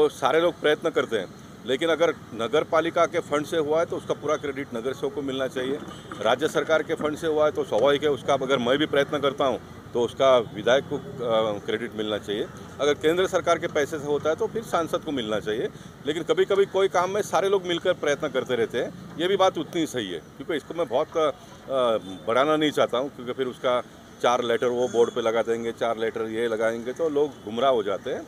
तो सारे लोग प्रयत्न करते हैं, लेकिन अगर नगर पालिका के फंड से हुआ है तो उसका पूरा क्रेडिट नगर सेवक को मिलना चाहिए। राज्य सरकार के फंड से हुआ है तो स्वाभाविक है उसका, अगर मैं भी प्रयत्न करता हूँ तो उसका विधायक को क्रेडिट मिलना चाहिए। अगर केंद्र सरकार के पैसे से होता है तो फिर सांसद को मिलना चाहिए। लेकिन कभी कभी कोई काम में सारे लोग मिलकर प्रयत्न करते रहते हैं, ये भी बात उतनी सही है, क्योंकि इसको मैं बहुत बढ़ाना नहीं चाहता हूँ, क्योंकि फिर उसका 4 लेटर वो बोर्ड पे लगा देंगे, 4 लेटर ये लगाएंगे तो लोग गुमराह हो जाते हैं।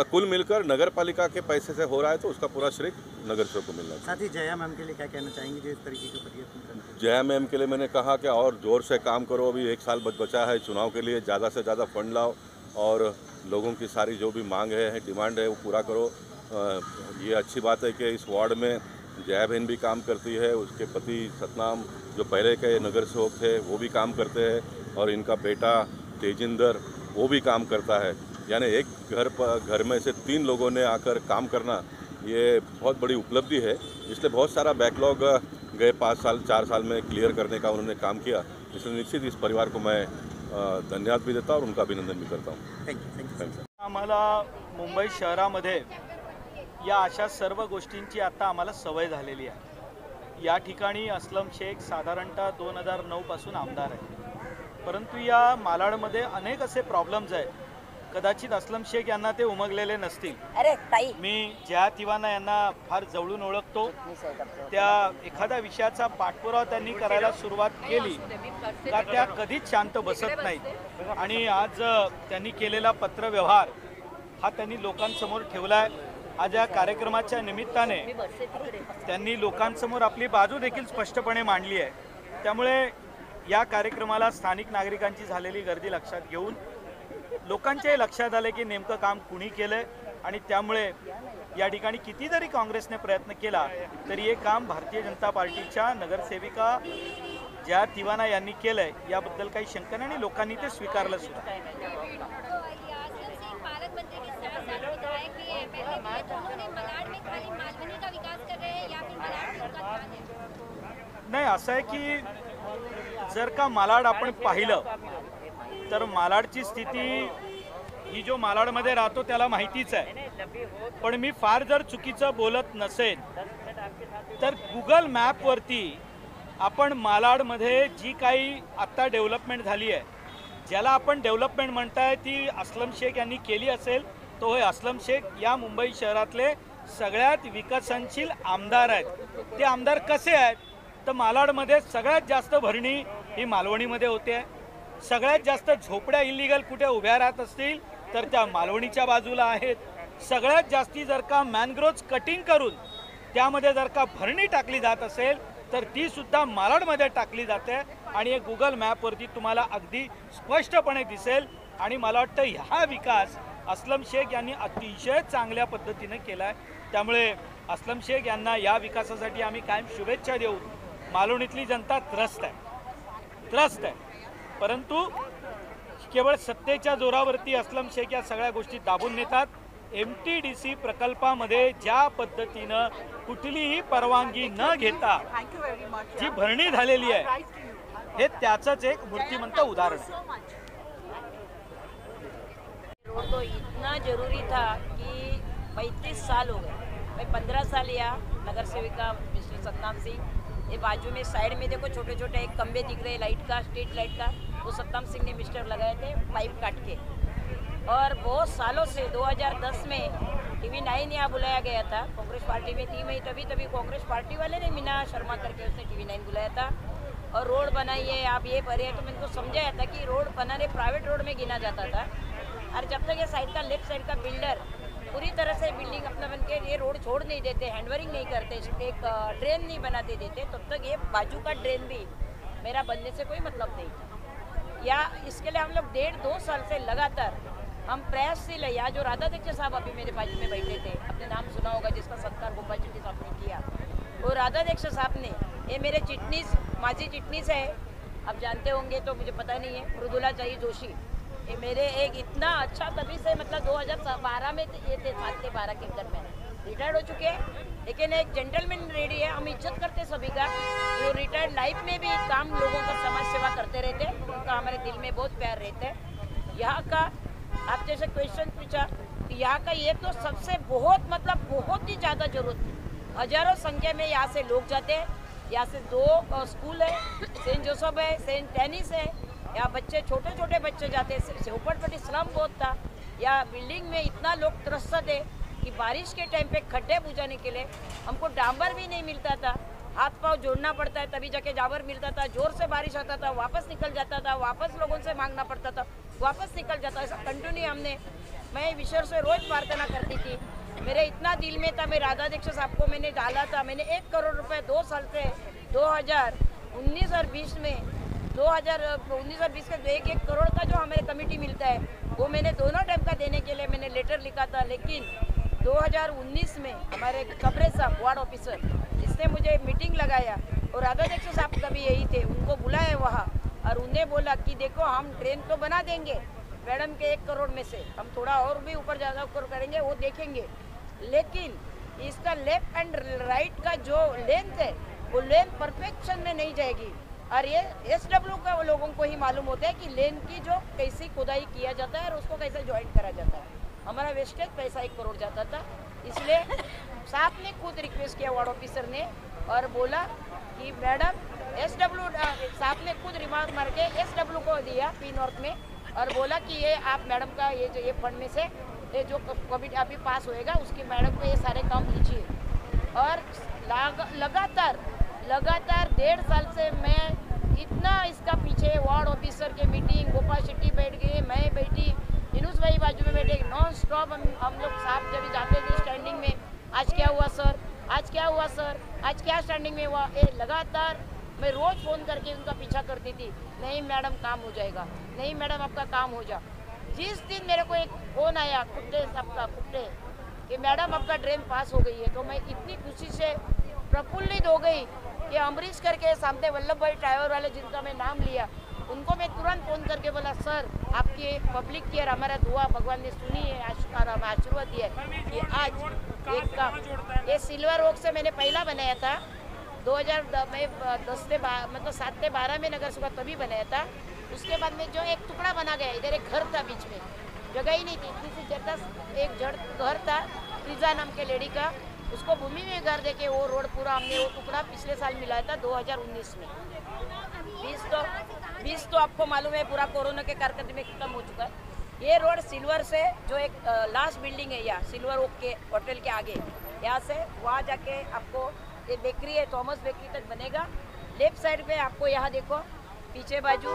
कुल मिलकर नगर पालिका के पैसे से हो रहा है तो उसका पूरा श्रेय नगर सेवक को मिलना चाहिए। साथ ही जया मैम के लिए क्या कहना चाहेंगे जो इस तरीके के प्रयत्न करते हैं? जया मैम के लिए मैंने कहा कि और ज़ोर से काम करो, अभी 1 साल बचा है चुनाव के लिए, ज़्यादा से ज़्यादा फंड लाओ और लोगों की सारी जो भी मांग है, डिमांड है वो पूरा करो। ये अच्छी बात है कि इस वार्ड में जया बहन भी काम करती है, उसके पति सतनाम जो पहले के नगर सेवक थे वो भी काम करते हैं और इनका बेटा तेजिंदर वो भी काम करता है। यानी एक घर में से 3 लोगों ने आकर काम करना, ये बहुत बड़ी उपलब्धि है। इसलिए बहुत सारा बैकलॉग गए 5 साल 4 साल में क्लियर करने का उन्होंने काम किया, इसलिए निश्चित इस परिवार को मैं धन्यवाद भी देता हूँ और उनका अभिनंदन भी करता हूँ। थँक्यू। आम्हाला मुंबई शहरामध्ये या अशा सर्व गोष्टींची आता आम्हाला सवय झालेली आहे। या ठिकाणी असलम शेख साधारणतः 2009 पासून आमदार आहे, परंतु या मालाडमध्ये अनेक असे प्रॉब्लेम्स आहेत, कदाचित असलम शेख यांना ते उमगलेले नसतील। मी जया तिवाना यांना फार जवळून ओळखतो, त्या एखाद्या विषयाचा पाठपुरावा त्यांनी करायला सुरुवात केली का त्या कधीच शांत बसत नाहीत आणि आज त्यांनी केलेला पत्रव्यवहार हा त्यांनी लोकांसमोर ठेवलाय। आज या कार्यक्रमाच्या निमित्ताने त्यांनी लोकांसमोर आपली बाजू देखील स्पष्टपणे मांडली आहे। त्यामुळे या कार्यक्रमाला स्थानिक नागरिकांची झालेली गर्दी लक्षात घेऊन लोकांच्याही लक्षात आले की नेमकं काम कुणी केलंय आणि त्यामुळे या ठिकाणी किती जरी काँग्रेसने प्रयत्न केला तरी हे काम भारतीय जनता पार्टीच्या नगरसेविका जया तिवाना यांनी केलंय, याबद्दल काही शंका नाही आणि लोकांनी ते स्वीकारलं सुद्धा। नाही, असं आहे की जर का मालाड आपण पाहिलं तर मालाडची स्थिती ही जो मालाडमध्ये राहतो त्याला माहितीच आहे, पण मी फार जर चुकीचं बोलत नसेल तर गुगल मॅपवरती आपण मालाडमध्ये जी काही आत्ता डेव्हलपमेंट झाली आहे, ज्याला आपण डेव्हलपमेंट म्हणताय ती असलम शेख यांनी केली असेल तो हे असलम शेख या मुंबई शहरातले सगळ्यात विकसनशील आमदार आहेत। ते आमदार कसे आहेत तर मालाडमध्ये सगळ्यात जास्त भरणी ही मालवणीमध्ये होते, सगळ्यात जास्त झोपड्या इल्लीगल कुठे उभ्या राहत असतील तर त्या मालवणीच्या बाजूला आहेत, सगळ्यात जास्ती जर का मॅनग्रोव्ज कटिंग करून त्यामध्ये जर का भरणी टाकली जात असेल तर ती सुद्धा मालाडमध्ये टाकली जाते आणि हे गुगल मॅपवरती तुम्हाला अगदी स्पष्टपणे दिसेल। आणि मला वाटतं हा विकास असलम शेख यांनी अतिशय चांगल्या पद्धतीने केला आहे, त्यामुळे असलम शेख यांना या विकासासाठी आम्ही कायम शुभेच्छा देऊ। मालवणीतली जनता त्रस्त आहे, परंतु केवळ सत्तेच्या जोरावरती असलम शेख या सगळ्या गोष्टी दाबून नेतात। MTDC प्रकल्पामध्ये ज्या पद्धतीनं कुठलीही परवानगी न घेता जी भरणी झालेली आहे हे त्याचंच एक मूर्तिमंत उदाहरण आहे। रोड तो इतना जरूरी था कि 35 साल हो गए, मैं 15 साल या नगर सेविका मिस्टर सतनाम सिंह। ये बाजू में साइड में देखो छोटे छोटे एक खंबे दिख रहे लाइट का, स्ट्रीट लाइट का, वो सतनाम सिंह ने मिस्टर लगाए थे पाइप काट के। और बहुत सालों से 2010 में TV9 यहाँ बुलाया गया था, कांग्रेस पार्टी में थी मैं, तभी कांग्रेस पार्टी वाले ने मीना शर्मा करके उसने TV9 बुलाया था और रोड बनाइए आप ये भरे, तो मैंने को समझाया था कि रोड बनाने प्राइवेट रोड में गिना जाता था। और जब तक ये साइड का लेफ्ट साइड का बिल्डर पूरी तरह से बिल्डिंग अपना बन के ये रोड छोड़ नहीं देते, हैंडवरिंग नहीं करते, एक ड्रेन नहीं बनाते देते, तब तक ये बाजू का ड्रेन भी मेरा बनने से कोई मतलब नहीं था। या इसके लिए हम लोग 1.5-2 साल से लगातार हम प्रयासशील है। या जो राधाध्यक्ष साहब अभी मेरे बाजू में बैठे थे, आपने नाम सुना होगा, जिसका सत्कार गोपाल चिट्टी साहब ने किया, वो राधाध्यक्ष साहब ने, ये मेरे चिटनीस माजी चिटनीस है, आप जानते होंगे तो मुझे पता नहीं है, मृदुला चाहिए जोशी, ये मेरे एक इतना अच्छा तभी से मतलब 2012 में ये थे 7 के 12 के अंदर में रिटायर्ड हो चुके हैं, लेकिन एक जेंटलमैन रेडी है, हम इज्जत करते सभी का। जो रिटायर्ड लाइफ में भी काम लोगों का समाज सेवा करते रहते हैं, उनका हमारे दिल में बहुत प्यार रहता है। यहाँ का आप जैसे क्वेश्चन पूछा तो यहाँ का ये तो सबसे बहुत मतलब बहुत ही ज़्यादा जरूरत थी। हजारों संख्या में यहाँ से लोग जाते हैं। यहाँ से 2 स्कूल है, सेंट जोसेफ है, सेंट टेनिस है। यहाँ बच्चे छोटे छोटे बच्चे जाते हैं। सेवपटपट्टी स्लम बहुत था। या बिल्डिंग में इतना लोग त्रस्त है कि बारिश के टाइम पे खड्डे बुझाने के लिए हमको डांबर भी नहीं मिलता था। हाथ पाँव जोड़ना पड़ता है तभी जाके डांबर मिलता था। जोर से बारिश आता था, वापस निकल जाता था, वापस लोगों से मांगना पड़ता था, वापस निकल जाता। ऐसा कंटिन्यू हमने, मैं ईश्वर से रोज प्रार्थना करती थी। मेरे इतना दिल में था, मैं राधाध्यक्ष साहब को मैंने डाला था। मैंने 1 करोड़ रुपए 2 साल से 2019 और 20 में 2019 और 20 का 1 करोड़ का जो हमें कमेटी मिलता है वो मैंने दोनों टाइम का देने के लिए मैंने लेटर लिखा था। लेकिन 2019 में हमारे कमरे साहब वार्ड ऑफिसर जिसने मुझे मीटिंग लगाया और राधाध्यक्ष साहब का भी यही थे, उनको बुलाया वहाँ और उन्हें बोला कि देखो हम ट्रेन तो बना देंगे मैडम के 1 करोड़ में से, हम थोड़ा और भी ऊपर ज़्यादा ऊपर करेंगे वो देखेंगे, लेकिन इसका लेफ्ट एंड राइट का जो लेंथ है वो लेंथ परफेक्शन में नहीं जाएगी। और ये SW का लोगों को ही मालूम होता है कि लेन की जो कैसी खुदाई किया जाता है और उसको कैसे ज्वाइन करा जाता है। हमारा वेस्टेज पैसा 1 करोड़ जाता था, इसलिए साहब ने खुद रिक्वेस्ट किया वार्ड ऑफिसर ने और बोला कि मैडम SW साहब ने खुद रिमार्क मार के SW को दिया पी नॉर्थ में और बोला कि ये आप मैडम का ये फंड में से ये जो कमिटी अभी पास होएगा उसकी मैडम को ये सारे काम कीजिए। और लगातार 1.5 साल से मैं इतना इसका पीछे वार्ड ऑफिसर के मीटिंग, गोपाल शेट्टी बैठ गए, मैं बैठी, इनुस भाई बाजू में बैठे, नॉन स्टॉप हम लोग साहब जब जाते थे स्टैंडिंग में, आज क्या हुआ सर, आज क्या हुआ सर, आज क्या स्टैंडिंग में हुआ। ये लगातार मैं रोज़ फ़ोन करके उनका पीछा करती थी, नहीं मैडम काम हो जाएगा, नहीं मैडम आपका काम हो जा। जिस दिन मेरे को एक फ़ोन आया कुट्टे सबका कुट्टे कि मैडम आपका ड्रेन पास हो गई है, तो मैं इतनी खुशी से प्रफुल्लित हो गई कि अमरीश करके सामने वल्लभ भाई टायर वाले जिनका मैं नाम लिया उनको मैं तुरंत फ़ोन करके बोला सर आपकी पब्लिक की और हमारा दुआ भगवान ने सुनी है, आशीर्वाद दिया है कि आज एक काम ये सिल्वर ओक से मैंने पहला बनाया था 2010 से मतलब 7 से 12 में नगर सुबह तभी बनाया था। उसके बाद में जो एक टुकड़ा बना गया, इधर एक घर था बीच में, जगह ही नहीं थी, इतनी सी जगह एक घर था प्रीजा नाम के लेडी का, उसको भूमि में घर देके वो रोड पूरा हमने वो टुकड़ा पिछले साल मिलाया था 2019 में। 20 तो आपको मालूम है पूरा कोरोना के कारकर्दे में खत्म हो चुका है। ये रोड सिल्वर से जो एक लास्ट बिल्डिंग है यहाँ सिल्वर ओक के होटल के आगे, यहाँ से वहाँ जाके आपको ये बेकरी है थॉमस बेकरी तक बनेगा। लेफ्ट साइड पे आपको यहाँ देखो पीछे बाजू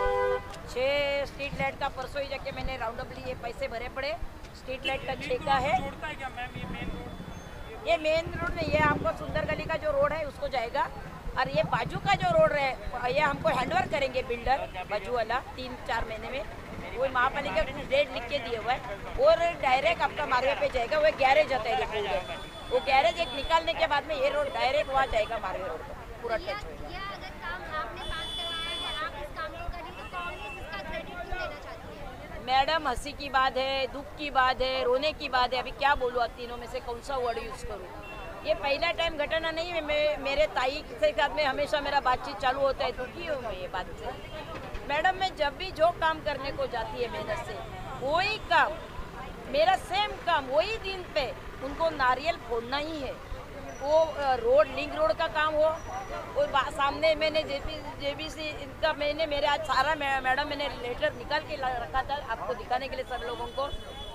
6 स्ट्रीट लाइट का परसों ही जाके मैंने राउंड अप लिए पैसे भरे पड़े, स्ट्रीट लाइट का 6 का है। ये मेन रोड नहीं, ये आपको सुंदर गली का जो रोड है उसको जाएगा। और ये बाजू का जो रोड है ये हमको हैंडओवर करेंगे बिल्डर बाजू वाला 3-4 महीने में, वो महापालिका डेट लिख के दिए हुआ है और डायरेक्ट आपका मार्गे पे जाएगा। वो गैरेज आता है, वो गैरेज एक निकालने के बाद में ये रोड डायरेक्ट वहाँ जाएगा मार्गे रोड को पूरा टच होगा। मैडम हंसी की बात है, दुख की बात है, रोने की बात है, अभी क्या बोलूँ तीनों में से कौन सा वर्ड यूज़ करूँ। ये पहला टाइम घटना नहीं है, मेरे ताई के साथ में हमेशा मेरा बातचीत चालू होता है, दुखी हूँ मैं ये बात से। मैडम मैं जब भी जो काम करने को जाती है मेहनत से, वही काम मेरा सेम काम वही दिन पे उनको नारियल फोड़ना ही है। वो रोड लिंक रोड का काम हो, वो सामने मैंने जेबीसी इनका मैंने मेरे आज सारा मैडम मैंने लेटर निकाल के रखा था आपको दिखाने के लिए सब लोगों को,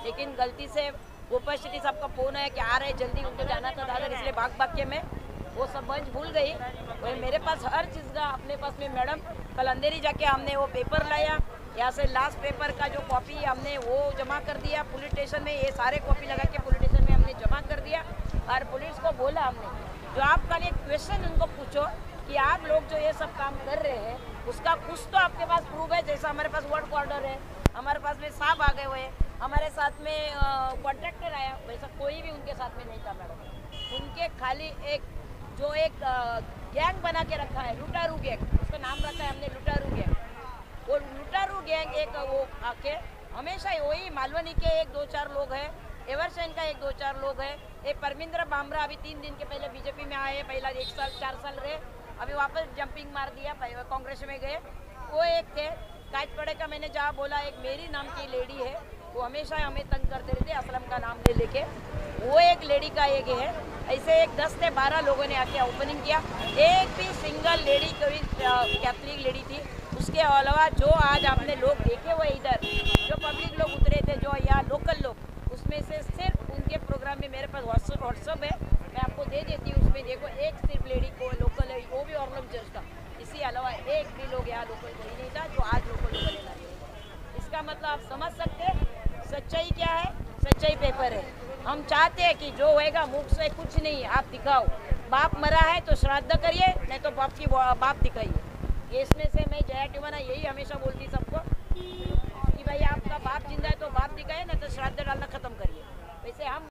लेकिन गलती से गोपाल शेट्टी साहब का फ़ोन है कि आ रहे जल्दी, उनको जाना था दादर, इसलिए भाग के मैं वो सब बंच भूल गई। और मेरे पास हर चीज़ का अपने पास में मैडम कल अंधेरी जाके हमने वो पेपर लाया, यहाँ से लास्ट पेपर का जो कॉपी हमने वो जमा कर दिया पुलिस स्टेशन में, ये सारे कॉपी लगा के पुलिस स्टेशन में हमने जमा कर दिया। और पुलिस को बोला हमने जो आप कल एक क्वेश्चन उनको पूछो कि आप लोग जो ये सब काम कर रहे हैं उसका कुछ तो आपके पास प्रूफ है। जैसा हमारे पास वर्ड ऑर्डर है, हमारे पास में साहब आ गए हुए हैं, हमारे साथ में कॉन्ट्रैक्टर आया, वैसा कोई भी उनके साथ में नहीं था मैडम। उनके खाली एक गैंग बना के रखा है, लुटारू गैंग, उसका नाम रखा है हमने लुटारू गैंग। वो लुटारू गैंग एक वो आके हमेशा वही मालवनी के 1-2-4 लोग हैं, एवरसेन का 1-2-4 लोग हैं, एक परमिंद्र बामरा अभी 3 दिन के पहले बीजेपी में आए, पहला 1 साल 4 साल रहे, अभी वापस जंपिंग मार दिया, कांग्रेस में गए। वो एक थे काज पड़े का, मैंने जहाँ बोला एक मेरी नाम की लेडी है वो हमेशा हमें तंग करते रहते, असलम का नाम ले लेके। वो एक लेडी का एक है, ऐसे एक 10 से 12 लोगों ने आके ओपनिंग किया। एक भी सिंगल लेडी कोई कैथलिक लेडी थी। उसके अलावा जो आज आपने लोग देखे हुए इधर जो पब्लिक लोग उतरे थे, जो यहाँ लोकल लोग, उसमें से सिर्फ उनके प्रोग्राम में मेरे पास व्हाट्सअप है, मैं आपको दे देती हूँ। उसमें देखो एक सिर्फ लेडी को लोकल है, वो भी ऑर्गन चर्च का। इसी अलावा एक भी लोग यहाँ लोकल कोई नहीं था जो आज लोकल लोगों ने लाए। इसका मतलब आप समझ सकते हैं सच्चाई क्या है। सच्चाई पेपर है। हम चाहते हैं कि जो होएगा मुख से कुछ नहीं, आप दिखाओ। बाप मरा है तो श्राद्ध करिए, नहीं तो बाप दिखाइए। इसमें से मैं जया टिवाना यही हमेशा बोलती सबको कि भाई आपका बाप जिंदा है तो बाप दिखाए, नहीं तो श्राद्ध डालना खत्म करिए। वैसे हम